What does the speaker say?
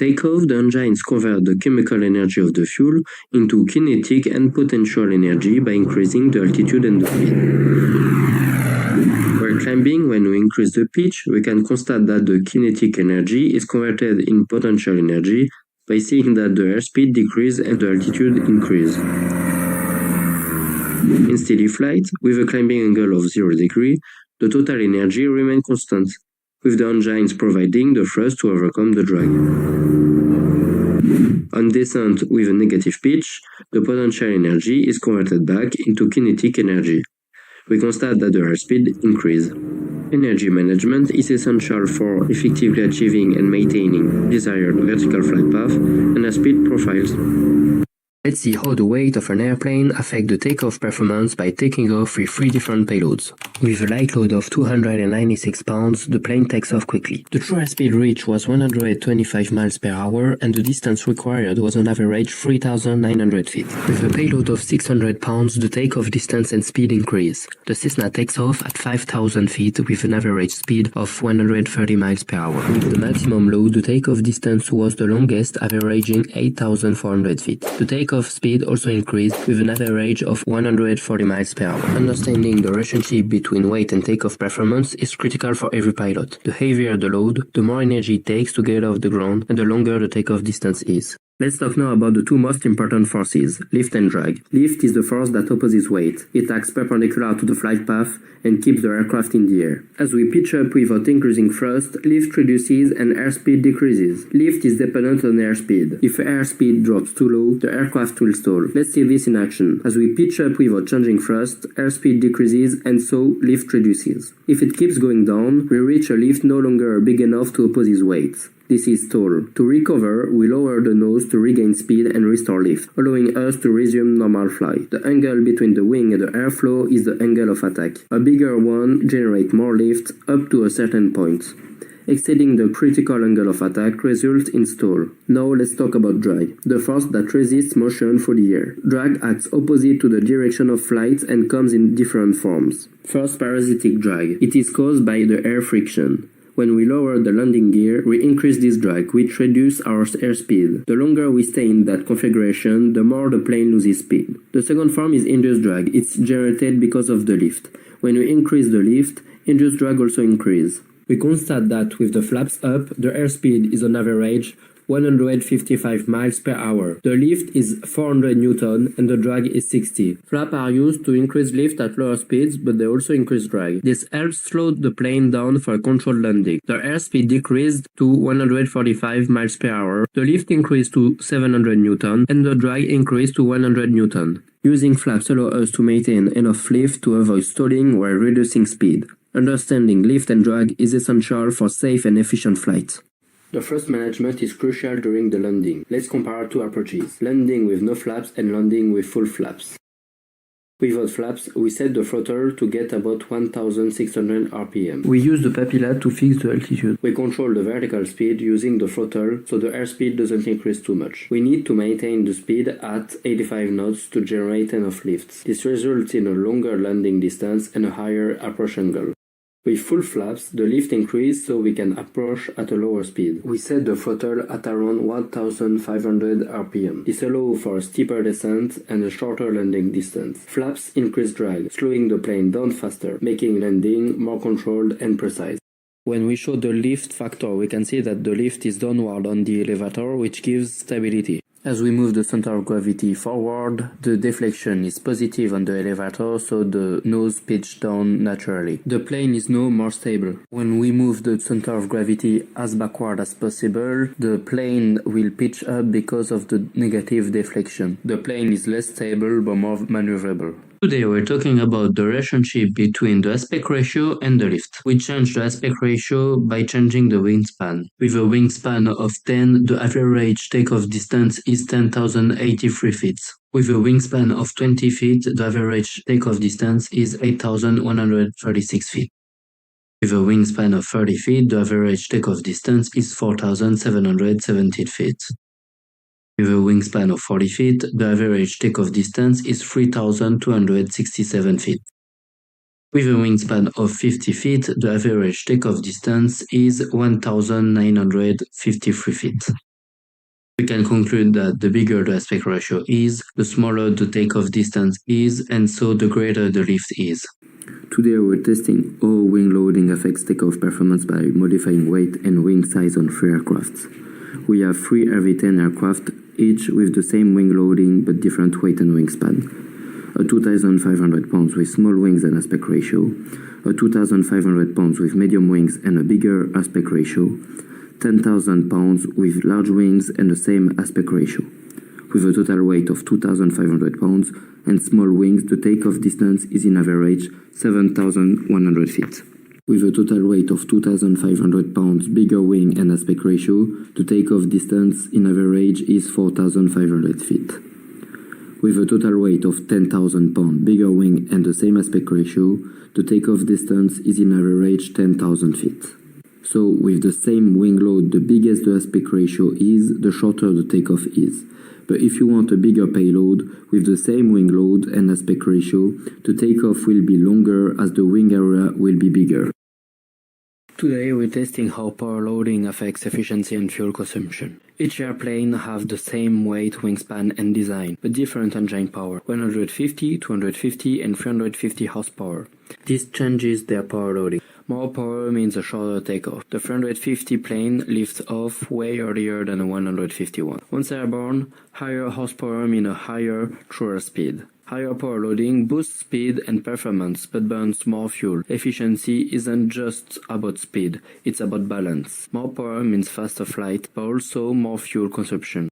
takeoff, the engines convert the chemical energy of the fuel into kinetic and potential energy by increasing the altitude and the speed. While climbing, when we increase the pitch, we can constate that the kinetic energy is converted in potential energy by seeing that the airspeed decreases and the altitude increases. In steady flight, with a climbing angle of 0 degrees, the total energy remains constant, with the engines providing the thrust to overcome the drag. On descent with a negative pitch, the potential energy is converted back into kinetic energy. We constate that the airspeed increases. Energy management is essential for effectively achieving and maintaining desired vertical flight path and airspeed profiles. Let's see how the weight of an airplane affects the takeoff performance by taking off with 3 different payloads. With a light load of 296 pounds, the plane takes off quickly. The true airspeed reached was 125 miles per hour and the distance required was on average 3,900 feet. With a payload of 600 pounds, the takeoff distance and speed increase. The Cessna takes off at 5,000 feet with an average speed of 130 miles per hour. With the maximum load, the takeoff distance was the longest, averaging 8,400 feet. The takeoff speed also increased with an average of 140 miles per hour. Understanding the relationship between weight and takeoff performance is critical for every pilot. The heavier the load, the more energy it takes to get off the ground and the longer the takeoff distance is. Let's talk now about the two most important forces, lift and drag. Lift is the force that opposes weight. It acts perpendicular to the flight path and keeps the aircraft in the air. As we pitch up without increasing thrust, lift reduces and airspeed decreases. Lift is dependent on airspeed. If airspeed drops too low, the aircraft will stall. Let's see this in action. As we pitch up without changing thrust, airspeed decreases and so lift reduces. If it keeps going down, we reach a lift no longer big enough to oppose weight. This is stall. To recover, we lower the nose to regain speed and restore lift, allowing us to resume normal flight. The angle between the wing and the airflow is the angle of attack. A bigger one generates more lift up to a certain point. Exceeding the critical angle of attack results in stall. Now let's talk about drag, the force that resists motion through the air. Drag acts opposite to the direction of flight and comes in different forms. First, parasitic drag. It is caused by the air friction. When we lower the landing gear, we increase this drag, which reduces our airspeed. The longer we stay in that configuration, the more the plane loses speed. The second form is induced drag. It's generated because of the lift. When we increase the lift, induced drag also increases. We constate that with the flaps up, the airspeed is on average 155 miles per hour. The lift is 400 Newton and the drag is 60. Flaps are used to increase lift at lower speeds, but they also increase drag. This helps slow the plane down for a controlled landing. The airspeed decreased to 145 miles per hour. The lift increased to 700 Newton and the drag increased to 100 Newton. Using flaps allows us to maintain enough lift to avoid stalling while reducing speed. Understanding lift and drag is essential for safe and efficient flight. The thrust management is crucial during the landing. Let's compare two approaches, landing with no flaps and landing with full flaps. Without flaps, we set the throttle to get about 1600 RPM. We use the papilla to fix the altitude. We control the vertical speed using the throttle so the airspeed doesn't increase too much. We need to maintain the speed at 85 knots to generate enough lift. This results in a longer landing distance and a higher approach angle. With full flaps, the lift increases so we can approach at a lower speed. We set the throttle at around 1500 RPM. This allows for a steeper descent and a shorter landing distance. Flaps increase drag, slowing the plane down faster, making landing more controlled and precise. When we show the lift factor, we can see that the lift is downward on the elevator, which gives stability. As we move the center of gravity forward, the deflection is positive on the elevator, so the nose pitches down naturally. The plane is now more stable. When we move the center of gravity as backward as possible, the plane will pitch up because of the negative deflection. The plane is less stable but more maneuverable. Today we're talking about the relationship between the aspect ratio and the lift. We change the aspect ratio by changing the wingspan. With a wingspan of 10, the average takeoff distance is 10,083 feet. With a wingspan of 20 feet, the average takeoff distance is 8,136 feet. With a wingspan of 30 feet, the average takeoff distance is 4,770 feet. With a wingspan of 40 feet, the average takeoff distance is 3,267 feet. With a wingspan of 50 feet, the average takeoff distance is 1,953 feet. We can conclude that the bigger the aspect ratio is, the smaller the takeoff distance is, and so the greater the lift is. Today we're testing how wing loading affects takeoff performance by modifying weight and wing size on 3 aircrafts. We have 3 RV-10 aircraft, each with the same wing loading but different weight and wingspan. A 2,500 pounds with small wings and aspect ratio, a 2,500 pounds with medium wings and a bigger aspect ratio, 10,000 pounds with large wings and the same aspect ratio. With a total weight of 2,500 pounds and small wings, the takeoff distance is in average 7,100 feet. With a total weight of 2,500 pounds, bigger wing and aspect ratio, the takeoff distance in average is 4,500 feet. With a total weight of 10,000 pounds, bigger wing and the same aspect ratio, the takeoff distance is in average 10,000 feet. So, with the same wing load, the bigger the aspect ratio is, the shorter the takeoff is. But if you want a bigger payload, with the same wing load and aspect ratio, the takeoff will be longer as the wing area will be bigger. Today we're testing how power loading affects efficiency and fuel consumption. Each airplane have the same weight, wingspan and design, but different engine power, 150, 250 and 350 horsepower. This changes their power loading. More power means a shorter takeoff. The 350 plane lifts off way earlier than the 151. Once airborne, higher horsepower means a higher, truer speed. Higher power loading boosts speed and performance, but burns more fuel. Efficiency isn't just about speed, it's about balance. More power means faster flight, but also more fuel consumption.